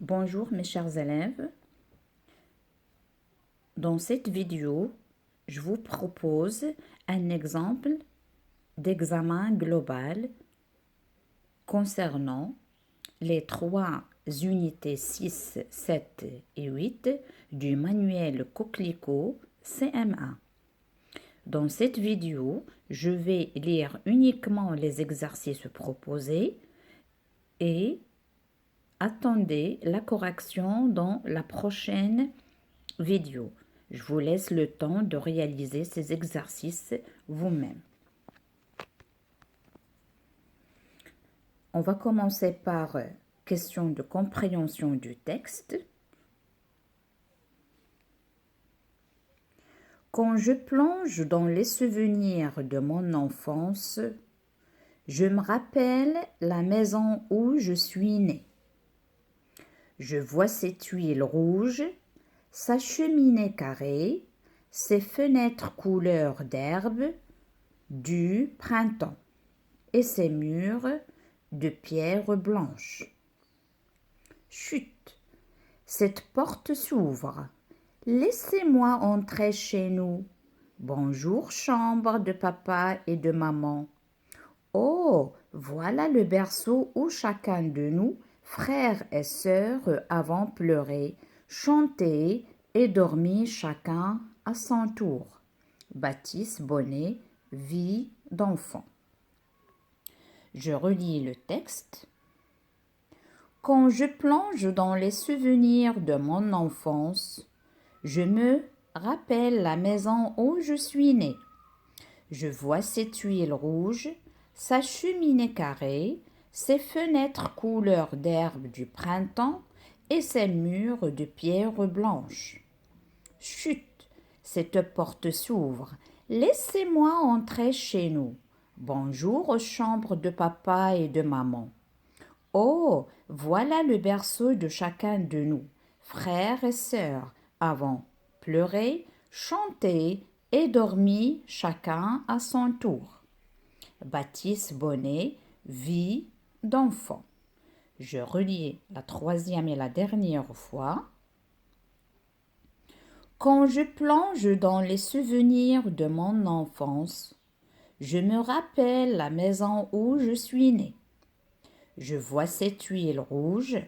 Bonjour mes chers élèves. Dans cette vidéo, je vous propose un exemple d'examen global concernant les trois unités 6, 7 et 8 du manuel Coquelicot CM1. Dans cette vidéo, je vais lire uniquement les exercices proposés et attendez la correction dans la prochaine vidéo. Je vous laisse le temps de réaliser ces exercices vous-même. On va commencer par question de compréhension du texte. Quand je plonge dans les souvenirs de mon enfance, je me rappelle la maison où je suis née. Je vois ses tuiles rouges, sa cheminée carrée, ses fenêtres couleur d'herbe du printemps et ses murs de pierre blanche. Chut, cette porte s'ouvre. Laissez-moi entrer chez nous. Bonjour, chambre de papa et de maman. Oh, voilà le berceau où chacun de nous, frères et sœurs, avons pleuré, chanté et dormi chacun à son tour. Baptiste Bonnet, vie d'enfant. Je relis le texte. Quand je plonge dans les souvenirs de mon enfance, je me rappelle la maison où je suis née. Je vois ses tuiles rouges, sa cheminée carrée, ses fenêtres couleur d'herbe du printemps et ses murs de pierre blanche. Chut, cette porte s'ouvre. Laissez-moi entrer chez nous. Bonjour aux chambres de papa et de maman. Oh, voilà le berceau de chacun de nous, frères et sœurs, avons pleuré, chanté et dormi chacun à son tour. Baptiste Bonnet, vie d'enfant. Je relis la troisième et la dernière fois. Quand je plonge dans les souvenirs de mon enfance, je me rappelle la maison où je suis née. Je vois ses tuiles rouges,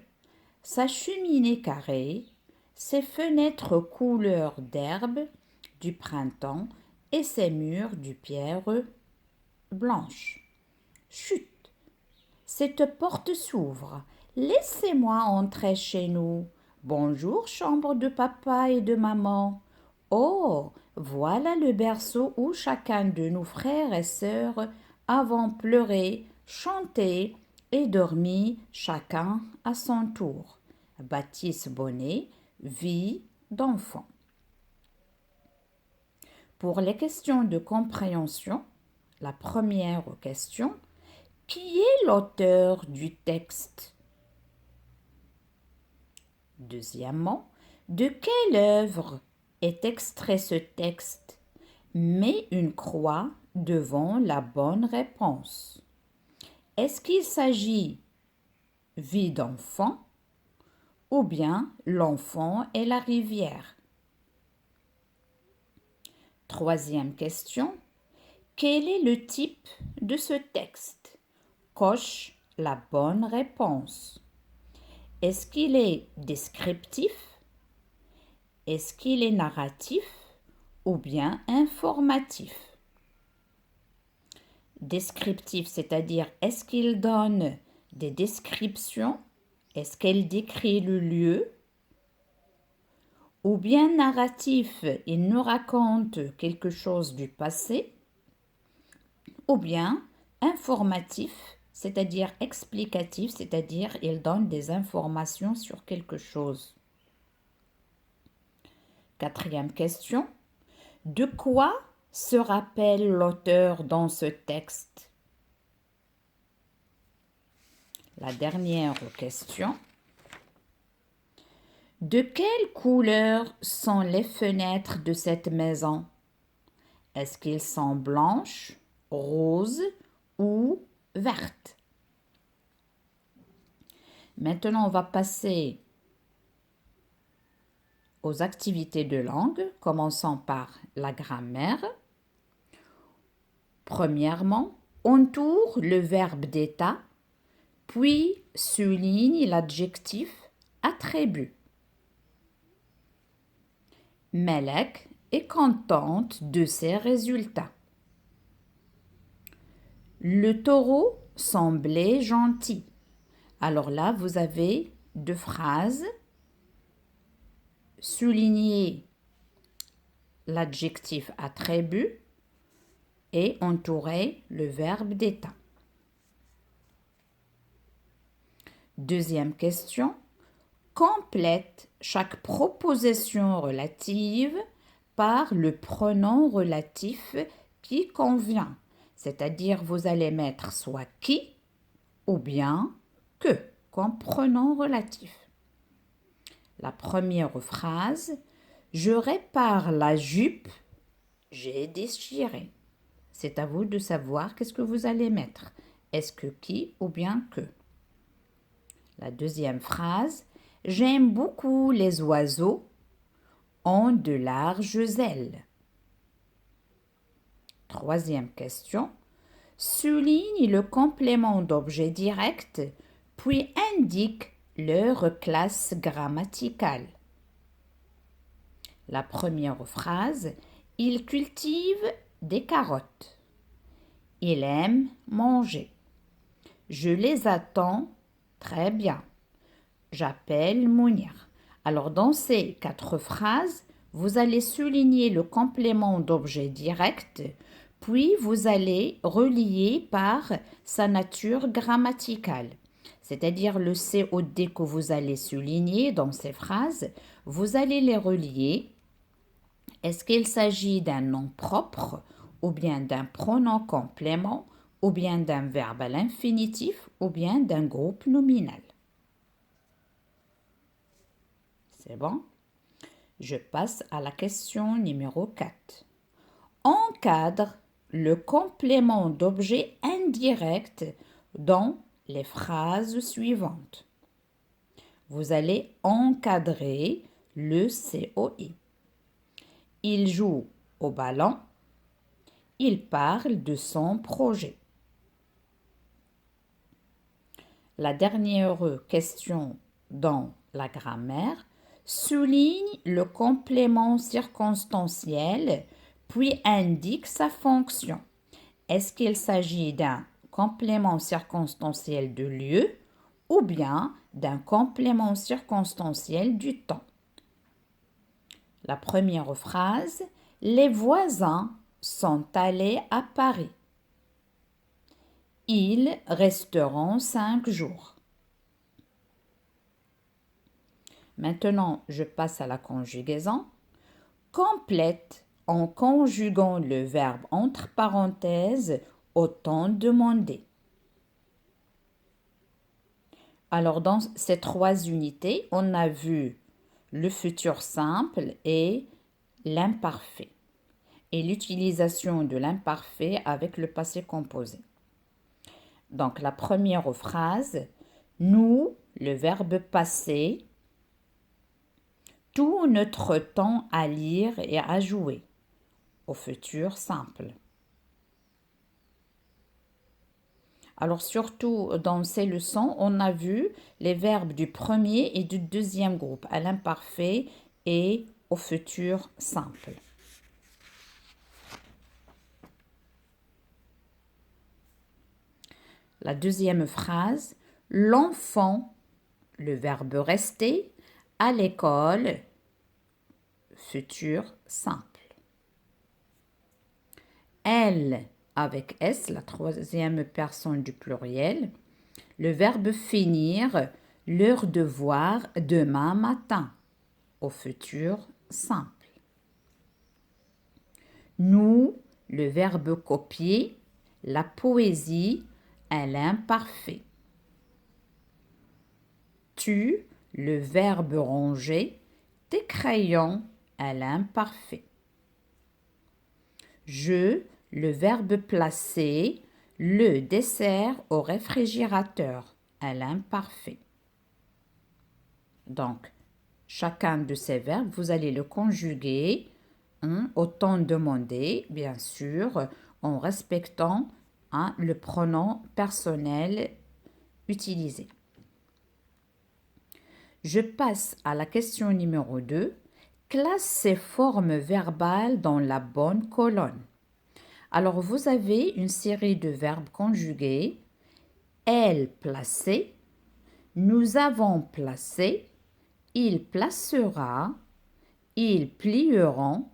sa cheminée carrée, ses fenêtres couleur d'herbe du printemps et ses murs de pierre blanche. Chut, cette porte s'ouvre. Laissez-moi entrer chez nous. Bonjour, chambre de papa et de maman. Oh, voilà le berceau où chacun de nos frères et sœurs avons pleuré, chanté et dormi chacun à son tour. Baptiste Bonnet, vie d'enfant. Pour les questions de compréhension, la première question, qui est l'auteur du texte? Deuxièmement, de quelle œuvre est extrait ce texte? Mets une croix devant la bonne réponse. Est-ce qu'il s'agit vie d'enfant ou bien l'enfant et la rivière? Troisième question, quel est le type de ce texte? Coche la bonne réponse. Est-ce qu'il est descriptif? Est-ce qu'il est narratif ou bien informatif? Descriptif, c'est-à-dire est-ce qu'il donne des descriptions? Est-ce qu'elle décrit le lieu? Ou bien narratif, il nous raconte quelque chose du passé? Ou bien informatif, c'est-à-dire explicatif, c'est-à-dire il donne des informations sur quelque chose. Quatrième question. De quoi se rappelle l'auteur dans ce texte? La dernière question. De quelle couleur sont les fenêtres de cette maison? Est-ce qu'elles sont blanches, roses ou vertes? Maintenant, on va passer aux activités de langue, commençons par la grammaire. Premièrement, entoure le verbe d'état, puis souligne l'adjectif attribut. Melek est contente de ses résultats. Le taureau semblait gentil. Alors là, vous avez deux phrases. Souligner l'adjectif attribut et entourer le verbe d'état. Deuxième question. Complète chaque proposition relative par le pronom relatif qui convient. C'est-à-dire, vous allez mettre soit qui ou bien que comme pronom relatif. La première phrase, je répare la jupe, j'ai déchiré. C'est à vous de savoir qu'est-ce que vous allez mettre. Est-ce que qui ou bien que. La deuxième phrase, j'aime beaucoup les oiseaux, ont de larges ailes. Troisième question, souligne le complément d'objet direct, puis indique leur classe grammaticale. La première phrase, il cultive des carottes. Il aime manger. Je les attends très bien. J'appelle Mounir. Alors, dans ces 4 phrases, vous allez souligner le complément d'objet direct, puis vous allez relier par sa nature grammaticale. C'est-à-dire le C ou D que vous allez souligner dans ces phrases, vous allez les relier. Est-ce qu'il s'agit d'un nom propre ou bien d'un pronom complément ou bien d'un verbe à l'infinitif ou bien d'un groupe nominal? C'est bon? Je passe à la question numéro 4. Encadre le complément d'objet indirect dans les phrases suivantes. Vous allez encadrer le COI. Il joue au ballon. Il parle de son projet. La dernière question dans la grammaire souligne le complément circonstanciel puis indique sa fonction. Est-ce qu'il s'agit d'un complément circonstanciel de lieu ou bien d'un complément circonstanciel du temps? La première phrase, les voisins sont allés à Paris. Ils resteront 5 jours. Maintenant, je passe à la conjugaison. Complète en conjuguant le verbe entre parenthèses au temps demandé. Alors, dans ces 3 unités, on a vu le futur simple et l'imparfait et l'utilisation de l'imparfait avec le passé composé. Donc, la première phrase, nous, le verbe passé, tout notre temps à lire et à jouer, au futur simple. Alors, surtout dans ces leçons, on a vu les verbes du premier et du deuxième groupe, à l'imparfait et au futur simple. La deuxième phrase, l'enfant, le verbe rester, à l'école, futur simple. Elle, avec S, la troisième personne du pluriel, le verbe finir, leur devoir demain matin, au futur simple. Nous, le verbe copier, la poésie, à l'imparfait. Tu, le verbe ranger, tes crayons, à l'imparfait. Je, le verbe placer, le dessert au réfrigérateur, à l'imparfait. Donc, Chacun de ces verbes, vous allez le conjuguer au temps demandé, bien sûr, en respectant le pronom personnel utilisé. Je passe à la question numéro 2. Classe ces formes verbales dans la bonne colonne. Alors, vous avez une série de verbes conjugués. Elle placé, nous avons placé, il placera, ils plieront,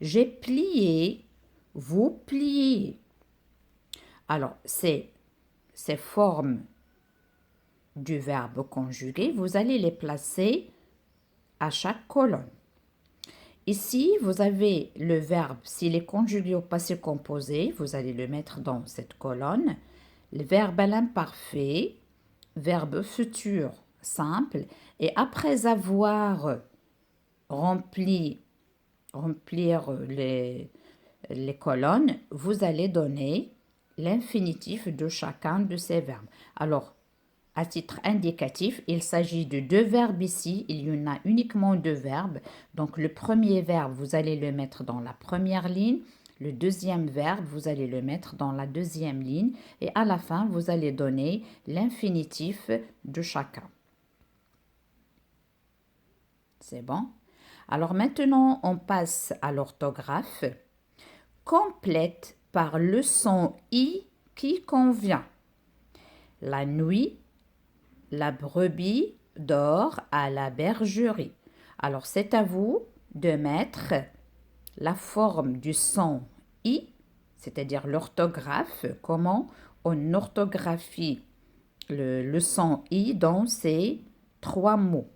j'ai plié, vous pliez. Alors, ces formes du verbe conjugué, vous allez les placer à chaque colonne. Ici, vous avez le verbe, s'il est conjugué au passé composé, vous allez le mettre dans cette colonne. Le verbe à l'imparfait, verbe futur simple, et après avoir remplir les colonnes, vous allez donner l'infinitif de chacun de ces verbes. Alors, à titre indicatif, il s'agit de 2 verbes ici. Il y en a uniquement 2 verbes. Donc, le premier verbe, vous allez le mettre dans la première ligne. Le deuxième verbe, vous allez le mettre dans la deuxième ligne. Et à la fin, vous allez donner l'infinitif de chacun. C'est bon? Alors maintenant, on passe à l'orthographe. Complète par le son I qui convient. La nuit, la brebis dort à la bergerie. Alors, c'est à vous de mettre la forme du son I, c'est-à-dire l'orthographe, comment on orthographie le son I dans ces 3 mots.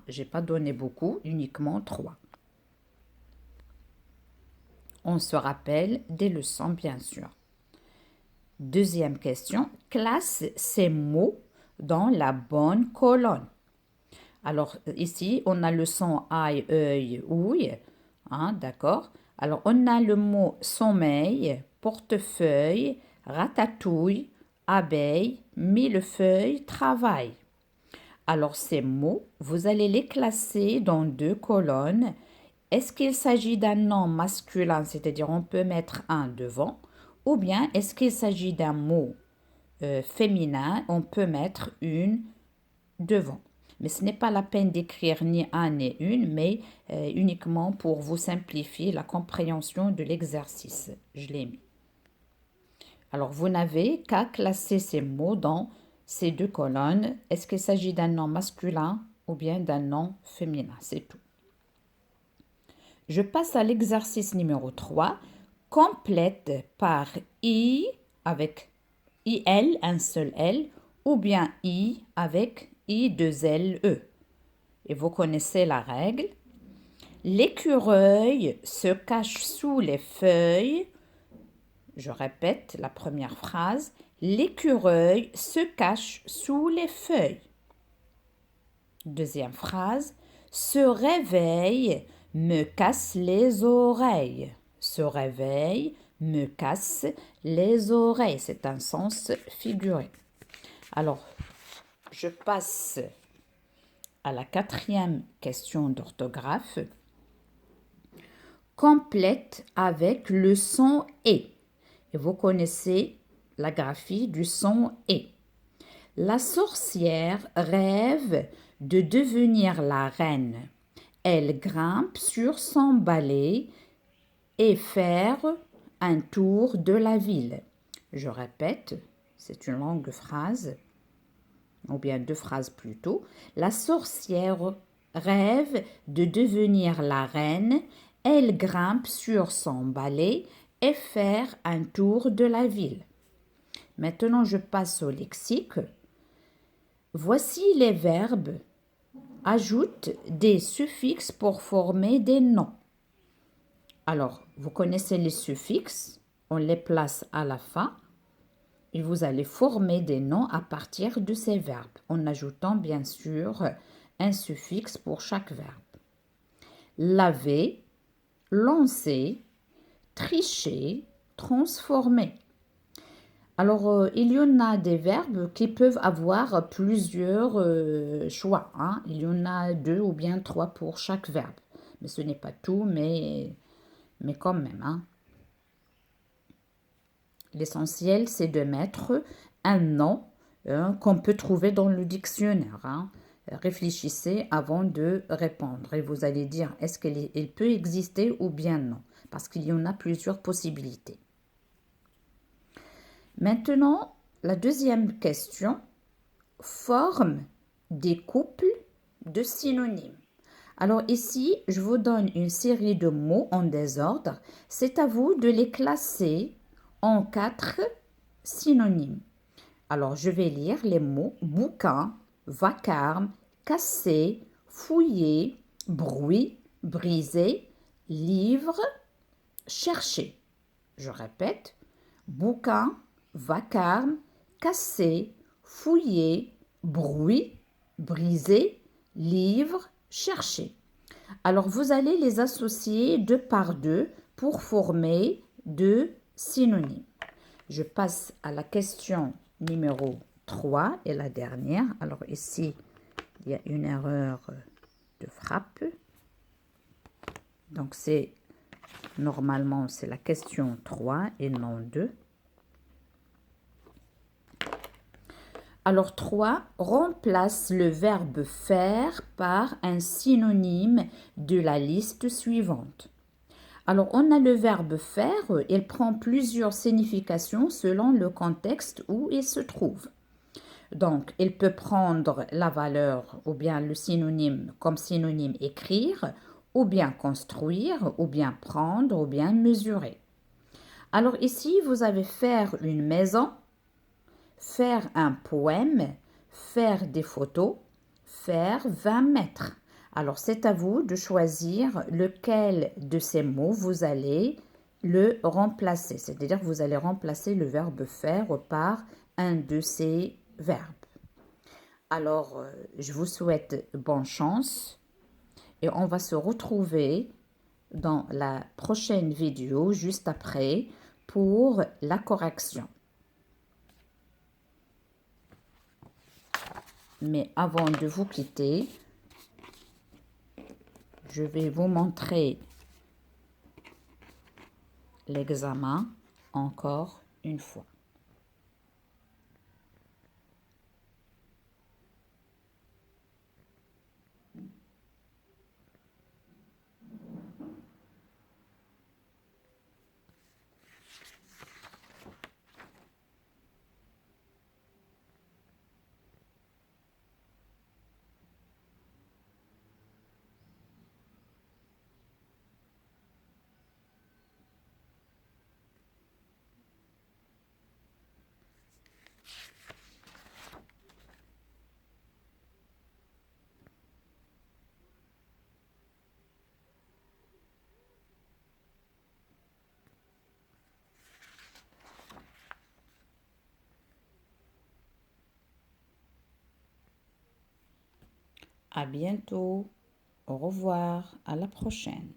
Je n'ai pas donné beaucoup, uniquement 3. On se rappelle des leçons, bien sûr. Deuxième question, classe ces mots dans la bonne colonne. Alors ici, on a le son aïe, œil, ouille, d'accord. Alors on a le mot sommeil, portefeuille, ratatouille, abeille, millefeuille, travail. Alors ces mots, vous allez les classer dans 2 colonnes. Est-ce qu'il s'agit d'un nom masculin, c'est-à-dire on peut mettre un devant, ou bien est-ce qu'il s'agit d'un mot féminin, on peut mettre une devant. Mais ce n'est pas la peine d'écrire ni un ni une, mais uniquement pour vous simplifier la compréhension de l'exercice. Je l'ai mis. Alors, vous n'avez qu'à classer ces mots dans ces 2 colonnes. Est-ce qu'il s'agit d'un nom masculin ou bien d'un nom féminin? C'est tout. Je passe à l'exercice numéro 3. Complète par I avec IL, un seul L, ou bien I avec I2LE. Et vous connaissez la règle. L'écureuil se cache sous les feuilles. Je répète la première phrase. L'écureuil se cache sous les feuilles. Deuxième phrase. Se réveille, me casse les oreilles. Se réveille, me casse les oreilles. C'est un sens figuré. Alors, je passe à la 4e question d'orthographe. Complète avec le son et. Et vous connaissez la graphie du son et. La sorcière rêve de devenir la reine. Elle grimpe sur son balai et faire un tour de la ville. Je répète, c'est une longue phrase, ou bien 2 phrases plutôt. La sorcière rêve de devenir la reine. Elle grimpe sur son balai et faire un tour de la ville. Maintenant, je passe au lexique. Voici les verbes. Ajoute des suffixes pour former des noms. Alors, vous connaissez les suffixes, on les place à la fin et vous allez former des noms à partir de ces verbes, en ajoutant bien sûr un suffixe pour chaque verbe. Laver, lancer, tricher, transformer. Alors, il y en a des verbes qui peuvent avoir plusieurs choix, hein. Il y en a deux ou bien trois pour chaque verbe. Mais ce n'est pas tout, mais quand même, hein. L'essentiel, c'est de mettre un nom qu'on peut trouver dans le dictionnaire, hein. Réfléchissez avant de répondre et vous allez dire est-ce qu'il peut exister ou bien non, parce qu'il y en a plusieurs possibilités. Maintenant, la deuxième question, forme des couples de synonymes. Alors ici, je vous donne une série de mots en désordre. C'est à vous de les classer en 4 synonymes. Alors je vais lire les mots bouquin, vacarme, casser, fouiller, bruit, briser, livre, chercher. Je répète, bouquin, vacarme, casser, fouiller, bruit, briser, livre, chercher. Alors vous allez les associer deux par deux pour former deux synonymes. Je passe à la question numéro 3 et la dernière. Alors ici, il y a une erreur de frappe. Donc normalement, c'est la question 3 et non 2. Alors 3, remplace le verbe faire par un synonyme de la liste suivante. Alors on a le verbe faire, il prend plusieurs significations selon le contexte où il se trouve. Donc il peut prendre la valeur ou bien le synonyme comme synonyme écrire, ou bien construire, ou bien prendre, ou bien mesurer. Alors ici, vous avez faire une maison, faire un poème, faire des photos, faire 20 mètres. Alors c'est à vous de choisir lequel de ces mots vous allez le remplacer. C'est-à-dire que vous allez remplacer le verbe faire par un de ces verbes. Alors je vous souhaite bonne chance et on va se retrouver dans la prochaine vidéo juste après pour la correction. Mais avant de vous quitter, je vais vous montrer l'examen encore une fois. À bientôt. Au revoir. À la prochaine.